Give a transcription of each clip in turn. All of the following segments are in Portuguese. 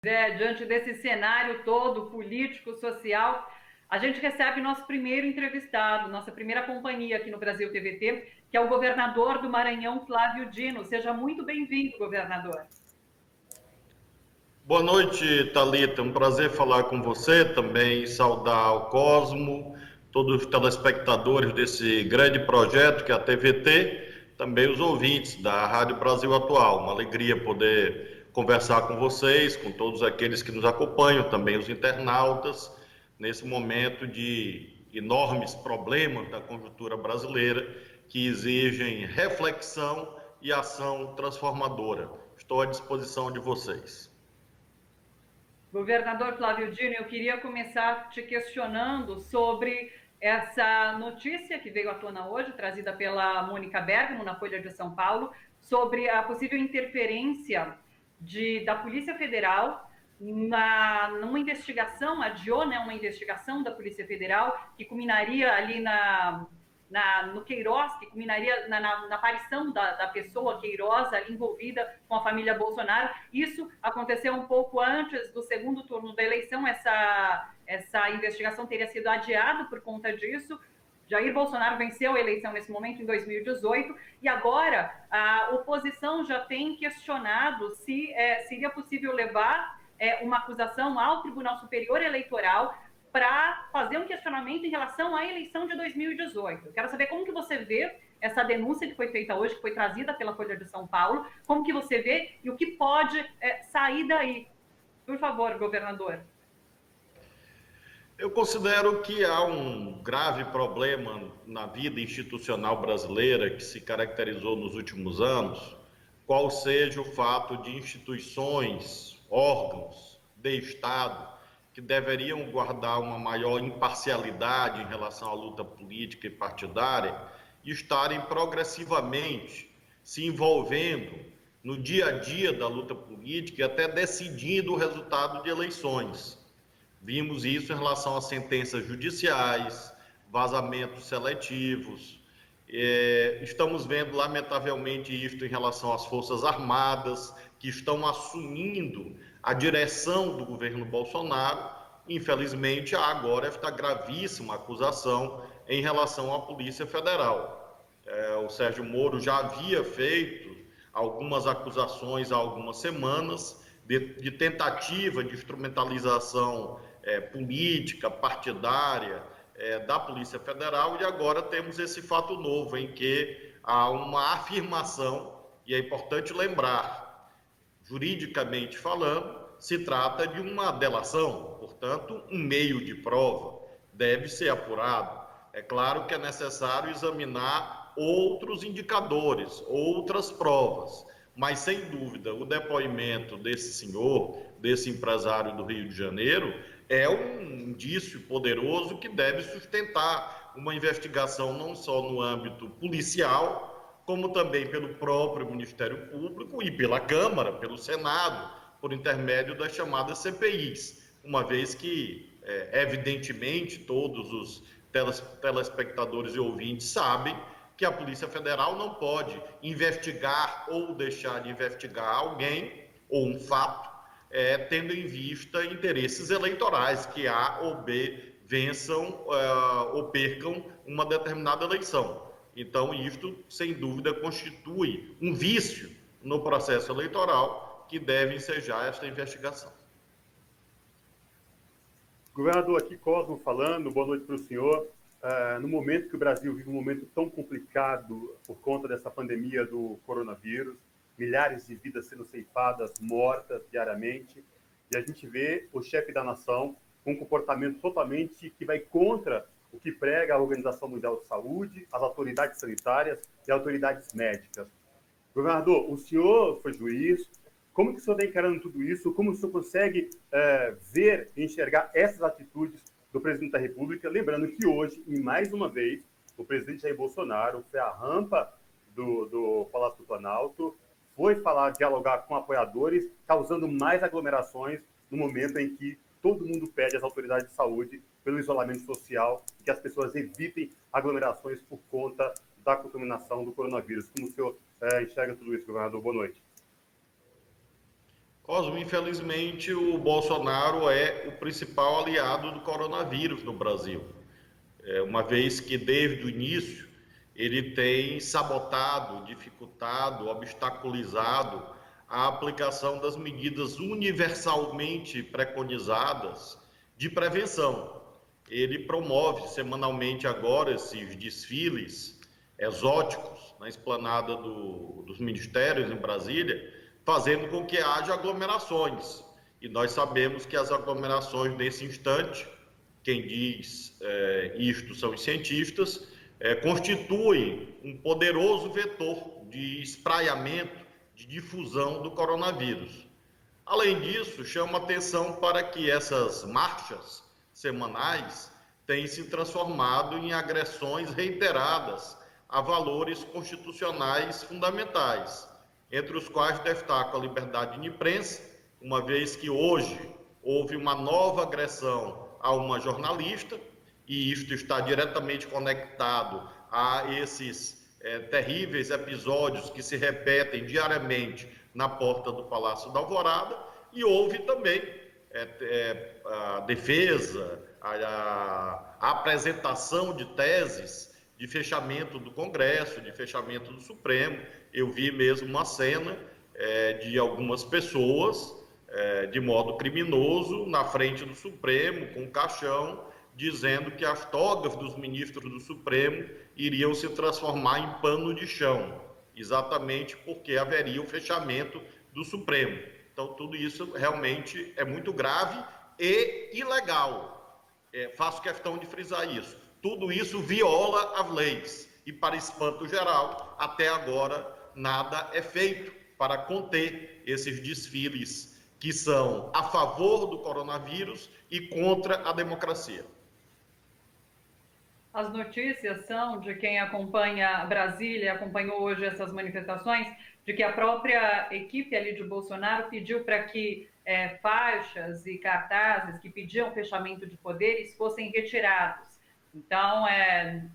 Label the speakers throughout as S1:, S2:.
S1: Diante desse cenário todo, político, social, a gente recebe nosso primeiro entrevistado, nossa primeira companhia aqui no Brasil TVT, que é o governador do Maranhão, Flávio Dino. Seja muito bem-vindo, governador.
S2: Boa noite, Thalita. Um prazer falar com você também, saudar o Cosmo, todos os telespectadores desse grande projeto que é a TVT, também os ouvintes da Rádio Brasil Atual. Uma alegria poder conversar com vocês, com todos aqueles que nos acompanham, também os internautas, nesse momento de enormes problemas da conjuntura brasileira que exigem reflexão e ação transformadora. Estou à disposição de vocês.
S1: Governador Flávio Dino, eu queria começar te questionando sobre essa notícia que veio à tona hoje, trazida pela Mônica Bergamo na Folha de São Paulo, sobre a possível interferência da Polícia Federal numa investigação, adiou, né, uma investigação da Polícia Federal que culminaria ali no Queiroz, que culminaria na aparição da pessoa Queiroz ali envolvida com a família Bolsonaro. Isso aconteceu um pouco antes do segundo turno da eleição, essa investigação teria sido adiada por conta disso. Jair Bolsonaro venceu a eleição nesse momento, em 2018, e agora a oposição já tem questionado se seria possível levar uma acusação ao Tribunal Superior Eleitoral para fazer um questionamento em relação à eleição de 2018. Eu quero saber como que você vê essa denúncia que foi feita hoje, que foi trazida pela Folha de São Paulo, como que você vê e o que pode sair daí. Por favor, governador.
S2: Eu considero que há um grave problema na vida institucional brasileira que se caracterizou nos últimos anos, qual seja o fato de instituições, órgãos de Estado que deveriam guardar uma maior imparcialidade em relação à luta política e partidária e estarem progressivamente se envolvendo no dia a dia da luta política e até decidindo o resultado de eleições. Vimos isso em relação a sentenças judiciais, vazamentos seletivos. Estamos vendo, lamentavelmente, isso em relação às Forças Armadas, que estão assumindo a direção do governo Bolsonaro. Infelizmente, há agora esta gravíssima acusação em relação à Polícia Federal. O Sérgio Moro já havia feito algumas acusações há algumas semanas de tentativa de instrumentalização política, partidária da Polícia Federal, e agora temos esse fato novo em que há uma afirmação, e é importante lembrar, juridicamente falando, se trata de uma delação, portanto, um meio de prova, deve ser apurado. É claro que é necessário examinar outros indicadores, outras provas, mas sem dúvida o depoimento desse senhor, desse empresário do Rio de Janeiro, é um indício poderoso que deve sustentar uma investigação não só no âmbito policial, como também pelo próprio Ministério Público e pela Câmara, pelo Senado, por intermédio das chamadas CPIs, uma vez que, evidentemente, todos os telespectadores e ouvintes sabem que a Polícia Federal não pode investigar ou deixar de investigar alguém ou um fato, tendo em vista interesses eleitorais, que A ou B vençam ou percam uma determinada eleição. Então, isto, sem dúvida, constitui um vício no processo eleitoral que deve ensejar esta investigação.
S3: Governador, aqui Cosmo falando, boa noite para o senhor. No momento que o Brasil vive um momento tão complicado por conta dessa pandemia do coronavírus, milhares de vidas sendo ceifadas, mortas diariamente, e a gente vê o chefe da nação com um comportamento totalmente que vai contra o que prega a Organização Mundial de Saúde, as autoridades sanitárias e autoridades médicas. Governador, o senhor foi juiz, como que o senhor está encarando tudo isso? Como o senhor consegue ver e enxergar essas atitudes do presidente da República? Lembrando que hoje, e mais uma vez, o presidente Jair Bolsonaro foi à rampa do Palácio do Planalto, foi falar, dialogar com apoiadores, causando mais aglomerações no momento em que todo mundo pede às autoridades de saúde, pelo isolamento social, que as pessoas evitem aglomerações por conta da contaminação do coronavírus. Como o senhor enxerga tudo isso, governador? Boa noite.
S2: Cosmo, infelizmente, o Bolsonaro é o principal aliado do coronavírus no Brasil. Uma vez que, desde o início, ele tem sabotado, dificultado, obstaculizado a aplicação das medidas universalmente preconizadas de prevenção. Ele promove semanalmente agora esses desfiles exóticos na esplanada dos ministérios em Brasília, fazendo com que haja aglomerações. E nós sabemos que as aglomerações, nesse instante, quem diz isto são os cientistas, constituem um poderoso vetor de espraiamento, de difusão do coronavírus. Além disso, chama atenção para que essas marchas semanais têm se transformado em agressões reiteradas a valores constitucionais fundamentais, entre os quais destaco a liberdade de imprensa, uma vez que hoje houve uma nova agressão a uma jornalista, e isto está diretamente conectado a esses terríveis episódios que se repetem diariamente na porta do Palácio da Alvorada, e houve também a defesa, a apresentação de teses de fechamento do Congresso, de fechamento do Supremo. Eu vi mesmo uma cena de algumas pessoas, de modo criminoso, na frente do Supremo, com um caixão, dizendo que as togas dos ministros do Supremo iriam se transformar em pano de chão, exatamente porque haveria o fechamento do Supremo. Então, tudo isso realmente é muito grave e ilegal. Faço questão de frisar isso. Tudo isso viola as leis e, para espanto geral, até agora nada é feito para conter esses desfiles que são a favor do coronavírus e contra a democracia.
S1: As notícias são de quem acompanha Brasília, acompanhou hoje essas manifestações, de que a própria equipe ali de Bolsonaro pediu para que faixas e cartazes que pediam fechamento de poderes fossem retirados. Então,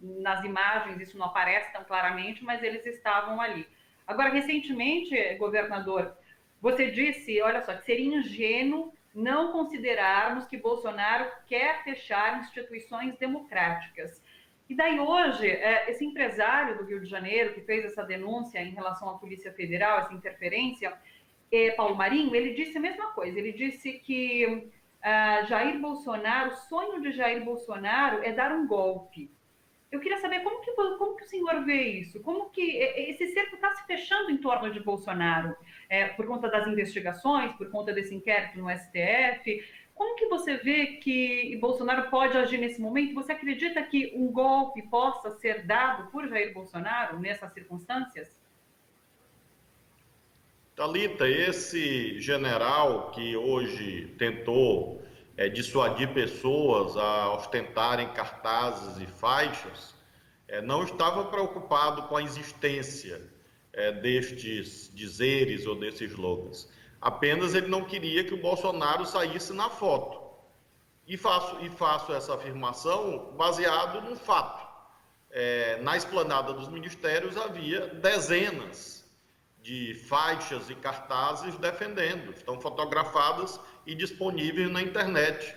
S1: nas imagens isso não aparece tão claramente, mas eles estavam ali. Agora, recentemente, governador, você disse, olha só, que seria ingênuo não considerarmos que Bolsonaro quer fechar instituições democráticas. E daí hoje, esse empresário do Rio de Janeiro, que fez essa denúncia em relação à Polícia Federal, essa interferência, Paulo Marinho, ele disse a mesma coisa. Ele disse que Jair Bolsonaro, o sonho de Jair Bolsonaro é dar um golpe. Eu queria saber como que o senhor vê isso? Como que esse cerco está se fechando em torno de Bolsonaro? Por conta das investigações, por conta desse inquérito no STF? Como que você vê que Bolsonaro pode agir nesse momento? Você acredita que um golpe possa ser dado por Jair Bolsonaro nessas circunstâncias?
S2: Thalita, esse general que hoje tentou dissuadir pessoas a ostentarem cartazes e faixas, não estava preocupado com a existência destes dizeres ou desses slogans. Apenas ele não queria que o Bolsonaro saísse na foto. E faço essa afirmação baseado num fato. Na esplanada dos ministérios havia dezenas de faixas e cartazes defendendo, estão fotografadas e disponíveis na internet.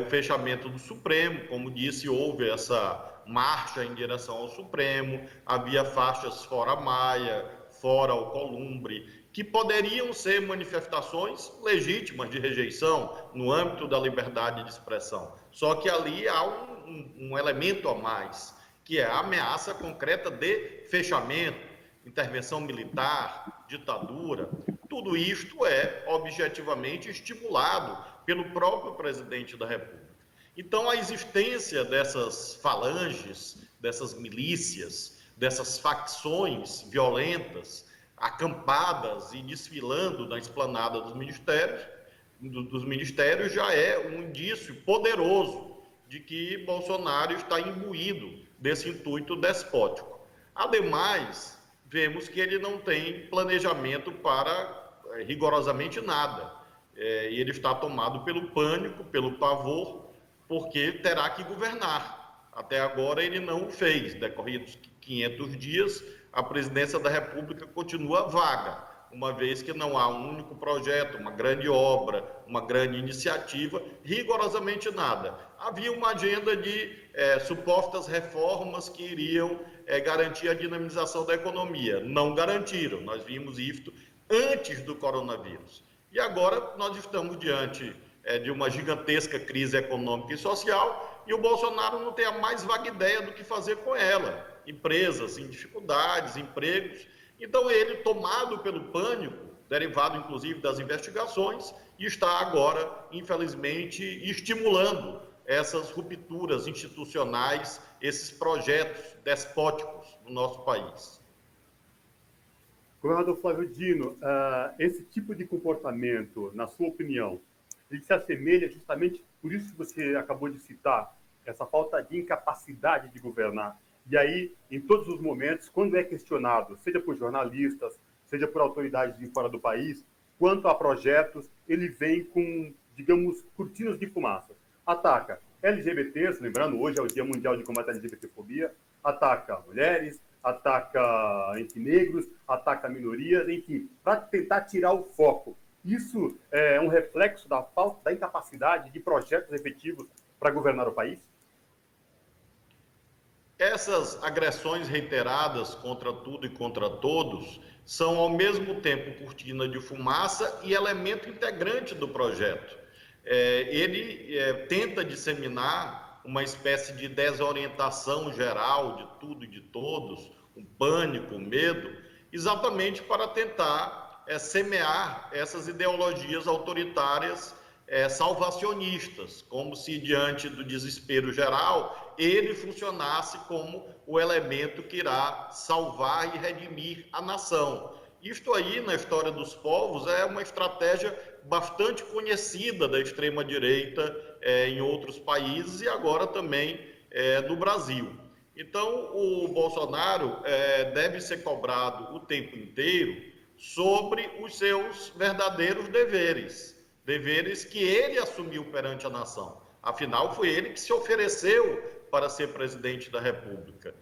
S2: O fechamento do Supremo, como disse, houve essa marcha em direção ao Supremo, havia faixas fora Maia, fora Alcolumbre, que poderiam ser manifestações legítimas de rejeição no âmbito da liberdade de expressão. Só que ali há um elemento a mais, que é a ameaça concreta de fechamento, intervenção militar, ditadura. Tudo isto é objetivamente estimulado pelo próprio presidente da República. Então, a existência dessas falanges, dessas milícias, dessas facções violentas, acampadas e desfilando na esplanada dos ministérios já é um indício poderoso de que Bolsonaro está imbuído desse intuito despótico. Ademais, vemos que ele não tem planejamento para rigorosamente nada. Ele está tomado pelo pânico, pelo pavor, porque terá que governar. Até agora ele não o fez. Decorridos 500 dias, a presidência da República continua vaga, uma vez que não há um único projeto, uma grande obra, uma grande iniciativa, rigorosamente nada. Havia uma agenda de supostas reformas que iriam garantir a dinamização da economia. Não garantiram, nós vimos isso antes do coronavírus. E agora nós estamos diante de uma gigantesca crise econômica e social, e o Bolsonaro não tem a mais vaga ideia do que fazer com ela. Empresas em dificuldades, empregos. Então ele, tomado pelo pânico, derivado inclusive das investigações, está agora, infelizmente, estimulando essas rupturas institucionais, esses projetos despóticos no nosso país.
S3: Governador Flávio Dino, esse tipo de comportamento, na sua opinião, ele se assemelha justamente por isso que você acabou de citar, essa falta de incapacidade de governar. E aí, em todos os momentos, quando é questionado, seja por jornalistas, seja por autoridades de fora do país, quanto a projetos, ele vem com, digamos, cortinas de fumaça. Ataca LGBTs, lembrando, hoje é o Dia Mundial de Combate à LGBTfobia, ataca mulheres, ataca, enfim, negros, ataca minorias, enfim, para tentar tirar o foco. Isso é um reflexo da falta, da incapacidade de projetos efetivos para governar o país?
S2: Essas agressões reiteradas contra tudo e contra todos são, ao mesmo tempo, cortina de fumaça e elemento integrante do projeto. Ele tenta disseminar uma espécie de desorientação geral de tudo e de todos, um pânico, um medo, exatamente para tentar semear essas ideologias autoritárias salvacionistas, como se diante do desespero geral ele funcionasse como o elemento que irá salvar e redimir a nação. Isto aí, na história dos povos, é uma estratégia bastante conhecida da extrema-direita em outros países e agora também no Brasil. Então, o Bolsonaro deve ser cobrado o tempo inteiro sobre os seus verdadeiros deveres que ele assumiu perante a nação. Afinal, foi ele que se ofereceu para ser presidente da República.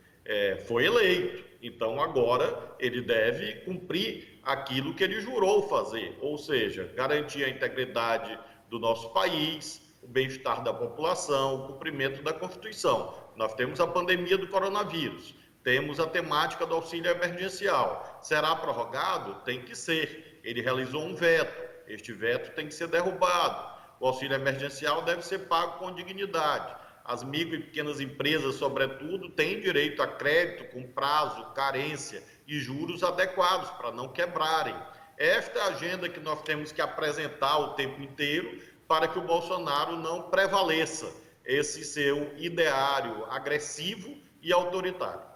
S2: Foi eleito. Então, agora, ele deve cumprir aquilo que ele jurou fazer, ou seja, garantir a integridade do nosso país, o bem-estar da população, o cumprimento da Constituição. Nós temos a pandemia do coronavírus, temos a temática do auxílio emergencial. Será prorrogado? Tem que ser. Ele realizou um veto. Este veto tem que ser derrubado. O auxílio emergencial deve ser pago com dignidade. As micro e pequenas empresas, sobretudo, têm direito a crédito com prazo, carência e juros adequados para não quebrarem. Esta é a agenda que nós temos que apresentar o tempo inteiro para que o Bolsonaro não prevaleça esse seu ideário agressivo e autoritário.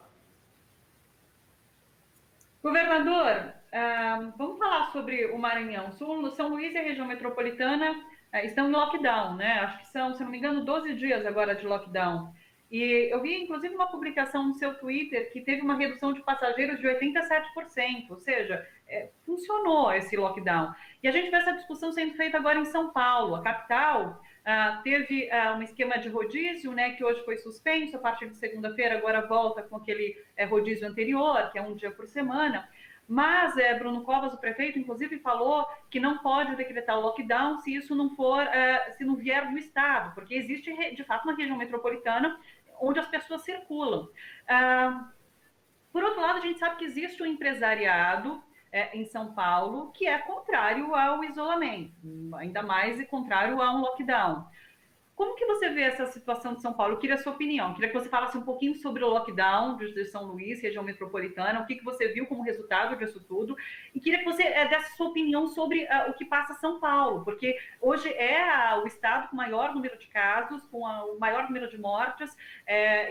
S1: Governador, vamos falar sobre o Maranhão. São Luís e a região metropolitana estão em lockdown, né? Acho que são, se não me engano, 12 dias agora de lockdown. E eu vi, inclusive, uma publicação no seu Twitter que teve uma redução de passageiros de 87%, ou seja, funcionou esse lockdown. E a gente vê essa discussão sendo feita agora em São Paulo. A capital teve um esquema de rodízio, né, que hoje foi suspenso, a partir de segunda-feira agora volta com aquele rodízio anterior, que é um dia por semana. Mas Bruno Covas, o prefeito, inclusive falou que não pode decretar o lockdown se isso não for, se não vier do Estado, porque existe, de fato, uma região metropolitana onde as pessoas circulam. Por outro lado, a gente sabe que existe um empresariado em São Paulo que é contrário ao isolamento, ainda mais contrário a um lockdown. Como que você vê essa situação de São Paulo? Eu queria a sua opinião. Eu queria que você falasse um pouquinho sobre o lockdown de São Luís, região metropolitana, o que você viu como resultado disso tudo. E queria que você desse a sua opinião sobre o que passa São Paulo, porque hoje é o estado com o maior número de casos, com o maior número de mortes.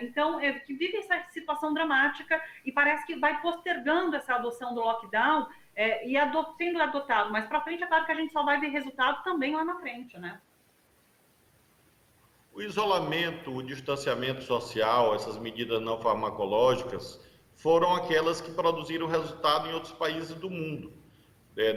S1: Então, que vive essa situação dramática e parece que vai postergando essa adoção do lockdown e sendo adotado. Mas para frente, é claro que a gente só vai ver resultado também lá na frente, né?
S2: O isolamento, o distanciamento social, essas medidas não farmacológicas, foram aquelas que produziram resultado em outros países do mundo.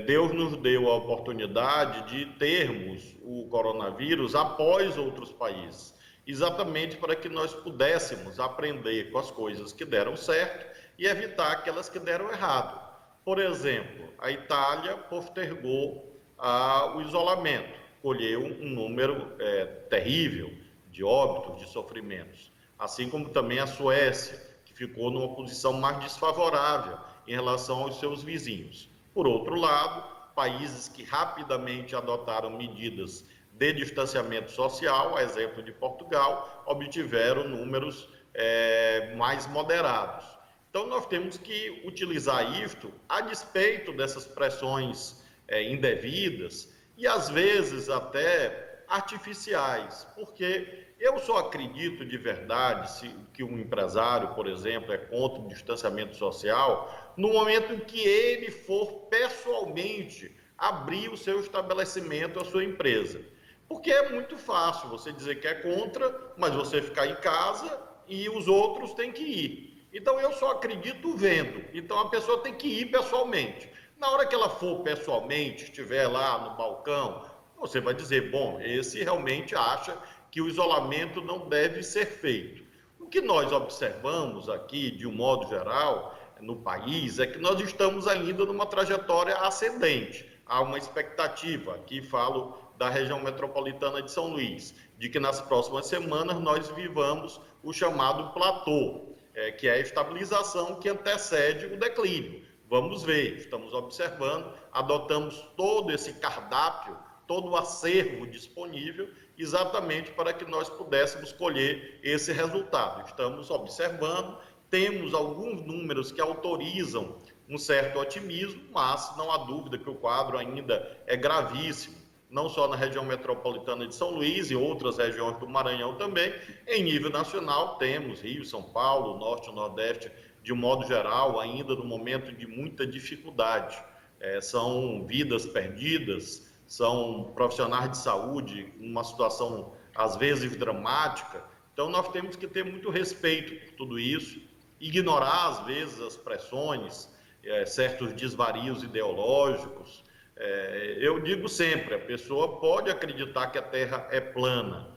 S2: Deus nos deu a oportunidade de termos o coronavírus após outros países, exatamente para que nós pudéssemos aprender com as coisas que deram certo e evitar aquelas que deram errado. Por exemplo, a Itália postergou o isolamento, colheu um número terrível de óbitos, de sofrimentos, assim como também a Suécia, que ficou numa posição mais desfavorável em relação aos seus vizinhos. Por outro lado, países que rapidamente adotaram medidas de distanciamento social, a exemplo de Portugal, obtiveram números mais moderados. Então, nós temos que utilizar isto a despeito dessas pressões indevidas e, às vezes, até artificiais, porque eu só acredito de verdade que um empresário, por exemplo, é contra o distanciamento social no momento em que ele for pessoalmente abrir o seu estabelecimento, a sua empresa. Porque é muito fácil você dizer que é contra, mas você ficar em casa e os outros têm que ir. Então, eu só acredito vendo. Então, a pessoa tem que ir pessoalmente. Na hora que ela for pessoalmente, estiver lá no balcão, você vai dizer, bom, esse realmente acha que o isolamento não deve ser feito. O que nós observamos aqui, de um modo geral, no país, é que nós estamos ainda numa trajetória ascendente. Há uma expectativa, aqui falo da região metropolitana de São Luís, de que nas próximas semanas nós vivamos o chamado platô, que é a estabilização que antecede o declínio. Vamos ver, estamos observando, adotamos todo esse cardápio, todo o acervo disponível, exatamente para que nós pudéssemos colher esse resultado. Estamos observando, temos alguns números que autorizam um certo otimismo, mas não há dúvida que o quadro ainda é gravíssimo, não só na região metropolitana de São Luís e outras regiões do Maranhão também. Em nível nacional, temos Rio, São Paulo, Norte e Nordeste, de um modo geral, ainda no momento de muita dificuldade. São vidas perdidas, são profissionais de saúde, uma situação às vezes dramática. Então nós temos que ter muito respeito por tudo isso, ignorar às vezes as pressões, certos desvarios ideológicos. Eu digo sempre, a pessoa pode acreditar que a Terra é plana.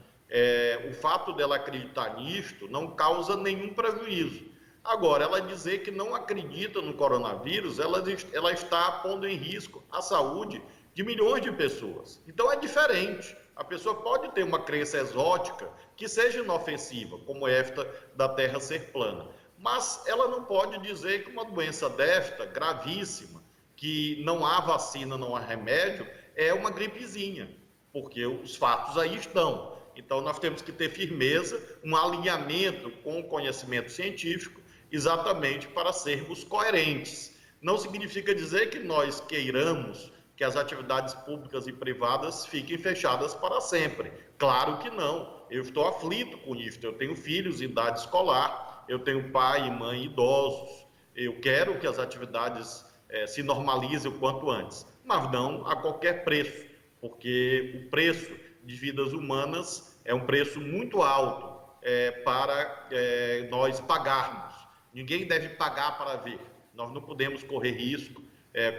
S2: O fato dela acreditar nisto não causa nenhum prejuízo. Agora, ela dizer que não acredita no coronavírus, ela está pondo em risco a saúde de milhões de pessoas. Então é diferente. A pessoa pode ter uma crença exótica que seja inofensiva, como esta da Terra ser plana, mas ela não pode dizer que uma doença desta, gravíssima, que não há vacina, não há remédio, é uma gripezinha, porque os fatos aí estão. Então nós temos que ter firmeza, um alinhamento com o conhecimento científico, exatamente para sermos coerentes. Não significa dizer que nós queiramos que as atividades públicas e privadas fiquem fechadas para sempre. Claro que não. Eu estou aflito com isso. Eu tenho filhos em idade escolar, eu tenho pai e mãe idosos. Eu quero que as atividades se normalizem o quanto antes, mas não a qualquer preço, porque o preço de vidas humanas é um preço muito alto para nós pagarmos. Ninguém deve pagar para ver. Nós não podemos correr risco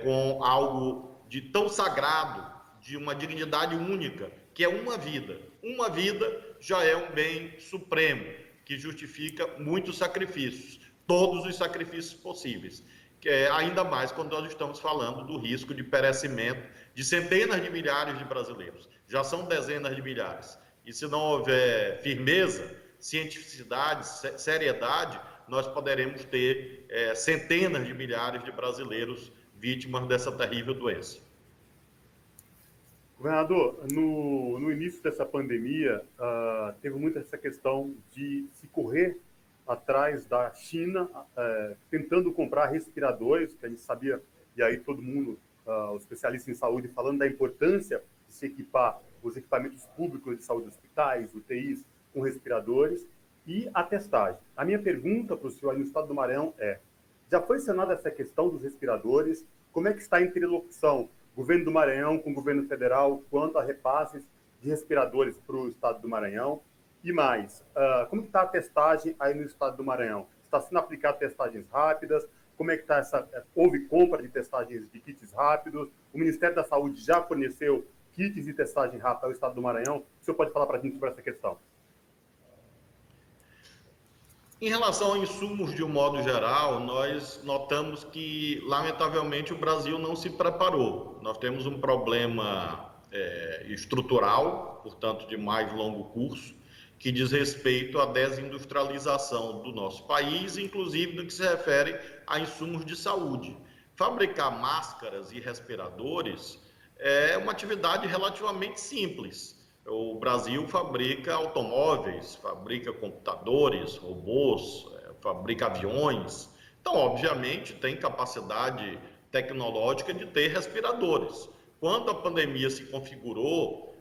S2: com algo de tão sagrado, de uma dignidade única, que é uma vida. Uma vida já é um bem supremo, que justifica muitos sacrifícios, todos os sacrifícios possíveis. Ainda mais quando nós estamos falando do risco de perecimento de centenas de milhares de brasileiros. Já são dezenas de milhares. E se não houver firmeza, cientificidade, seriedade, nós poderemos ter centenas de milhares de brasileiros vítimas dessa terrível doença.
S3: Governador, no início dessa pandemia, teve muito essa questão de se correr atrás da China, tentando comprar respiradores, que a gente sabia, e aí todo mundo, os especialistas em saúde, falando da importância de se equipar os equipamentos públicos de saúde, hospitais, UTIs, com respiradores, e a testagem. A minha pergunta para o senhor aí no estado do Maranhão já foi sanada essa questão dos respiradores? Como é que está a interlocução governo do Maranhão com o governo federal quanto a repasses de respiradores para o estado do Maranhão? E mais, como está a testagem aí no estado do Maranhão? Está sendo aplicado testagens rápidas? Como é que está houve compra de testagens de kits rápidos? O Ministério da Saúde já forneceu kits de testagem rápida ao estado do Maranhão? O senhor pode falar para a gente sobre essa questão?
S2: Em relação a insumos de um modo geral, nós notamos que, lamentavelmente, o Brasil não se preparou. Nós temos um problema estrutural, portanto, de mais longo curso, que diz respeito à desindustrialização do nosso país, inclusive no que se refere a insumos de saúde. Fabricar máscaras e respiradores é uma atividade relativamente simples. O Brasil fabrica automóveis, fabrica computadores, robôs, fabrica aviões. Então, obviamente, tem capacidade tecnológica de ter respiradores. Quando a pandemia se configurou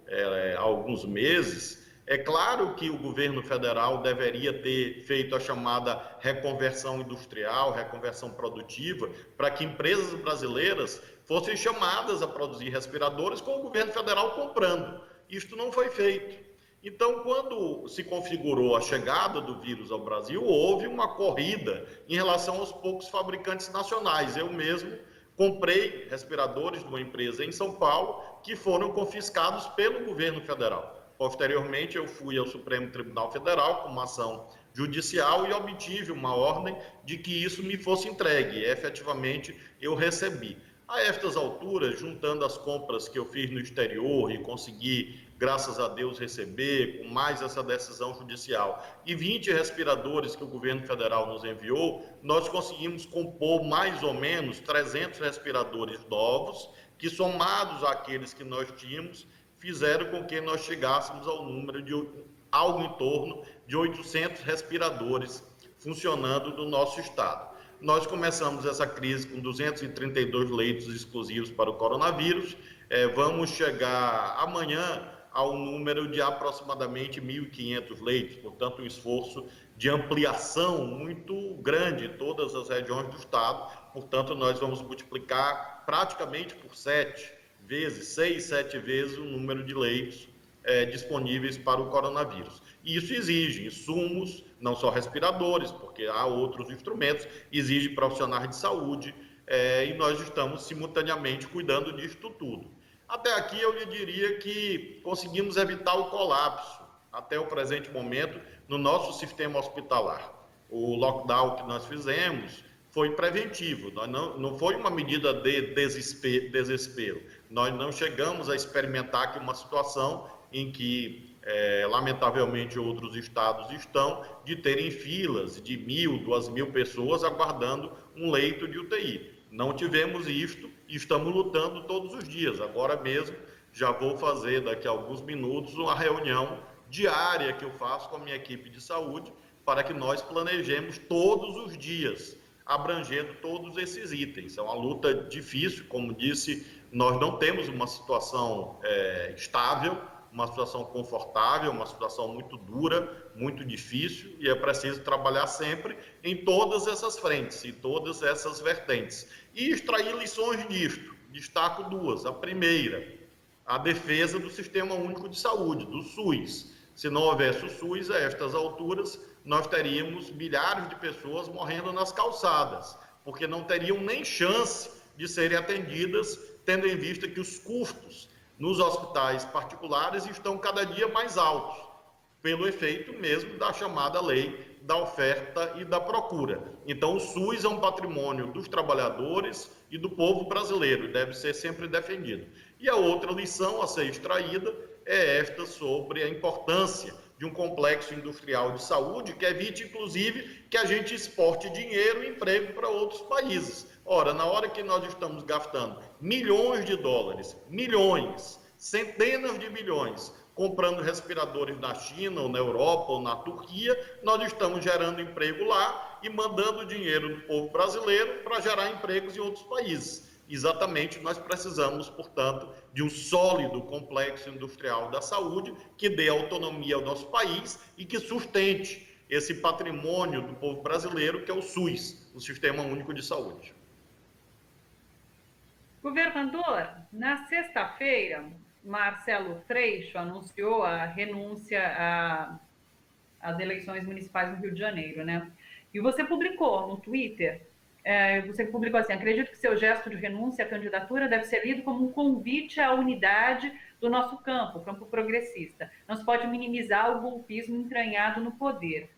S2: há alguns meses, é claro que o governo federal deveria ter feito a chamada reconversão industrial, reconversão produtiva, para que empresas brasileiras fossem chamadas a produzir respiradores com o governo federal comprando. Isto não foi feito. Então, quando se configurou a chegada do vírus ao Brasil, houve uma corrida em relação aos poucos fabricantes nacionais. Eu mesmo comprei respiradores de uma empresa em São Paulo que foram confiscados pelo governo federal. Posteriormente, eu fui ao Supremo Tribunal Federal com uma ação judicial e obtive uma ordem de que isso me fosse entregue. E, efetivamente, eu recebi. A estas alturas, juntando as compras que eu fiz no exterior e consegui, graças a Deus, receber, com mais essa decisão judicial, e 20 respiradores que o governo federal nos enviou, nós conseguimos compor mais ou menos 300 respiradores novos, que somados àqueles que nós tínhamos, fizeram com que nós chegássemos ao número de algo em torno de 800 respiradores funcionando no nosso estado. Nós começamos essa crise com 232 leitos exclusivos para o coronavírus. Vamos chegar amanhã ao número de aproximadamente 1.500 leitos, portanto, um esforço de ampliação muito grande em todas as regiões do estado. Portanto, nós vamos multiplicar praticamente por 6, 7 vezes o número de leitos disponíveis para o coronavírus. E isso exige insumos, não só respiradores, porque há outros instrumentos, exige profissionais de saúde, e nós estamos simultaneamente cuidando disso tudo. Até aqui eu lhe diria que conseguimos evitar o colapso, até o presente momento, no nosso sistema hospitalar. O lockdown que nós fizemos foi preventivo, não foi uma medida de desespero. Nós não chegamos a experimentar aqui uma situação em que, lamentavelmente, outros estados estão de terem filas de 1.000, 2.000 pessoas aguardando um leito de UTI. Não tivemos isto e estamos lutando todos os dias. Agora mesmo, já vou fazer daqui a alguns minutos uma reunião diária que eu faço com a minha equipe de saúde para que nós planejemos todos os dias, abrangendo todos esses itens. É uma luta difícil, como disse, nós não temos uma situação estável, uma situação confortável, uma situação muito dura, muito difícil, e é preciso trabalhar sempre em todas essas frentes, em todas essas vertentes. E extrair lições disto. Destaco duas. A primeira, a defesa do Sistema Único de Saúde, do SUS. Se não houvesse o SUS, a estas alturas, nós teríamos milhares de pessoas morrendo nas calçadas, porque não teriam nem chance de serem atendidas, tendo em vista que os custos nos hospitais particulares estão cada dia mais altos, pelo efeito mesmo da chamada lei da oferta e da procura. Então, o SUS é um patrimônio dos trabalhadores e do povo brasileiro, deve ser sempre defendido. E a outra lição a ser extraída é esta sobre a importância de um complexo industrial de saúde que evite, inclusive, que a gente exporte dinheiro e emprego para outros países. Ora, na hora que nós estamos gastando milhões de dólares, milhões, centenas de milhões, comprando respiradores na China, ou na Europa, ou na Turquia, nós estamos gerando emprego lá e mandando dinheiro do povo brasileiro para gerar empregos em outros países. Exatamente, nós precisamos, portanto, de um sólido complexo industrial da saúde que dê autonomia ao nosso país e que sustente esse patrimônio do povo brasileiro, que é o SUS, o Sistema Único de Saúde.
S1: Governador, na sexta-feira, Marcelo Freixo anunciou a renúncia às eleições municipais no Rio de Janeiro, né? E você publicou no Twitter, você publicou assim: acredito que seu gesto de renúncia à candidatura deve ser lido como um convite à unidade do nosso campo, o campo progressista. Não se pode minimizar o golpismo entranhado no poder.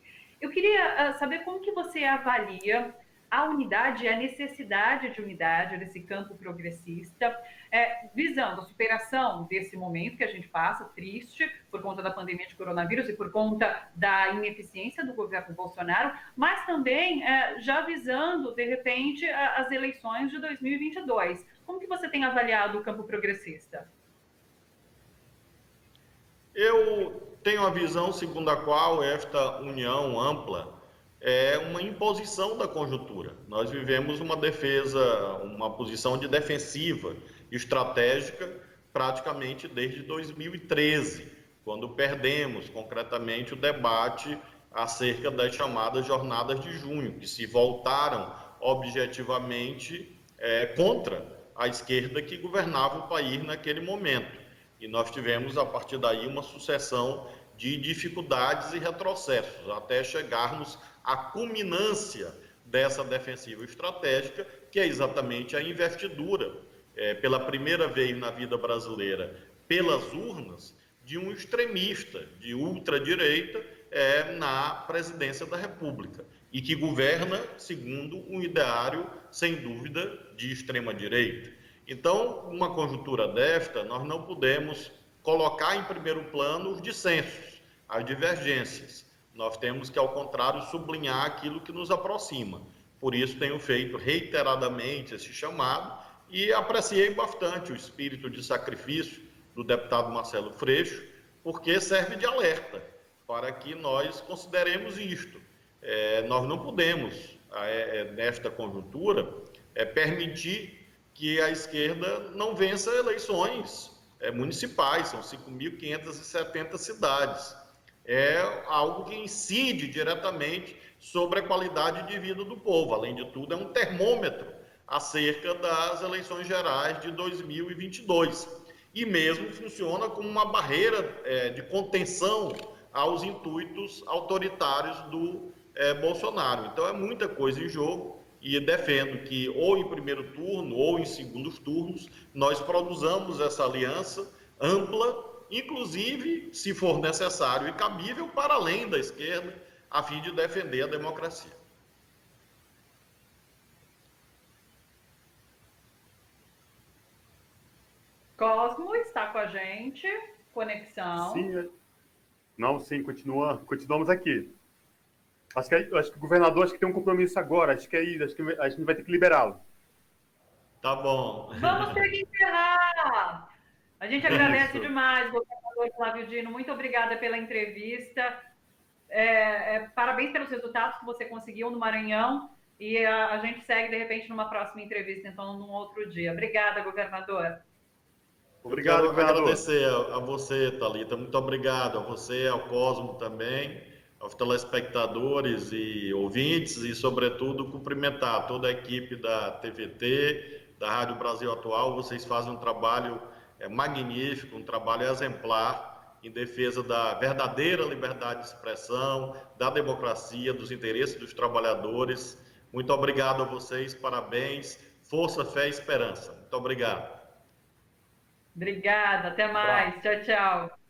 S1: Eu queria saber como que você avalia a unidade e a necessidade de unidade desse campo progressista, visando a superação desse momento que a gente passa, triste, por conta da pandemia de coronavírus e por conta da ineficiência do governo Bolsonaro, mas também já visando, de repente, as eleições de 2022. Como que você tem avaliado o campo progressista?
S2: Eu tenho a visão segundo a qual esta união ampla é uma imposição da conjuntura. Nós vivemos uma defesa, uma posição de defensiva estratégica praticamente desde 2013, quando perdemos concretamente o debate acerca das chamadas jornadas de junho, que se voltaram objetivamente contra a esquerda que governava o país naquele momento. E nós tivemos, a partir daí, uma sucessão de dificuldades e retrocessos, até chegarmos à culminância dessa defensiva estratégica, que é exatamente a investidura, pela primeira vez na vida brasileira, pelas urnas, de um extremista de ultradireita na presidência da República, e que governa segundo um ideário, sem dúvida, de extrema-direita. Então, numa conjuntura desta, nós não podemos colocar em primeiro plano os dissensos, as divergências. Nós temos que, ao contrário, sublinhar aquilo que nos aproxima. Por isso, tenho feito reiteradamente esse chamado e apreciei bastante o espírito de sacrifício do deputado Marcelo Freixo, porque serve de alerta para que nós consideremos isto. Nós não podemos, nesta conjuntura, permitir que a esquerda não vença eleições municipais, são 5.570 cidades. É algo que incide diretamente sobre a qualidade de vida do povo. Além de tudo, é um termômetro acerca das eleições gerais de 2022. E mesmo funciona como uma barreira de contenção aos intuitos autoritários do Bolsonaro. Então, é muita coisa em jogo. E defendo que, ou em primeiro turno, ou em segundos turnos, nós produzamos essa aliança ampla, inclusive, se for necessário e cabível, para além da esquerda, a fim de defender a democracia.
S1: Cosmo está com a gente, conexão.
S3: Sim, não, sim, continuamos aqui. Acho que o governador tem um compromisso agora, acho que a gente vai ter que liberá-lo.
S2: Tá bom.
S1: Vamos ter que encerrar. A gente agradece demais, governador Flávio Dino. Muito obrigada pela entrevista. Parabéns pelos resultados que você conseguiu no Maranhão. E a gente segue, de repente, numa próxima entrevista, então, num outro dia. Obrigada, governador.
S3: Obrigado, governador.
S2: Agradecer a você, Thalita. Muito obrigado a você, ao Cosmo também, aos telespectadores e ouvintes e, sobretudo, cumprimentar toda a equipe da TVT, da Rádio Brasil Atual. Vocês fazem um trabalho magnífico, um trabalho exemplar em defesa da verdadeira liberdade de expressão, da democracia, dos interesses dos trabalhadores. Muito obrigado a vocês, parabéns, força, fé e esperança. Muito obrigado.
S1: Obrigada, até mais. Tchau, tchau.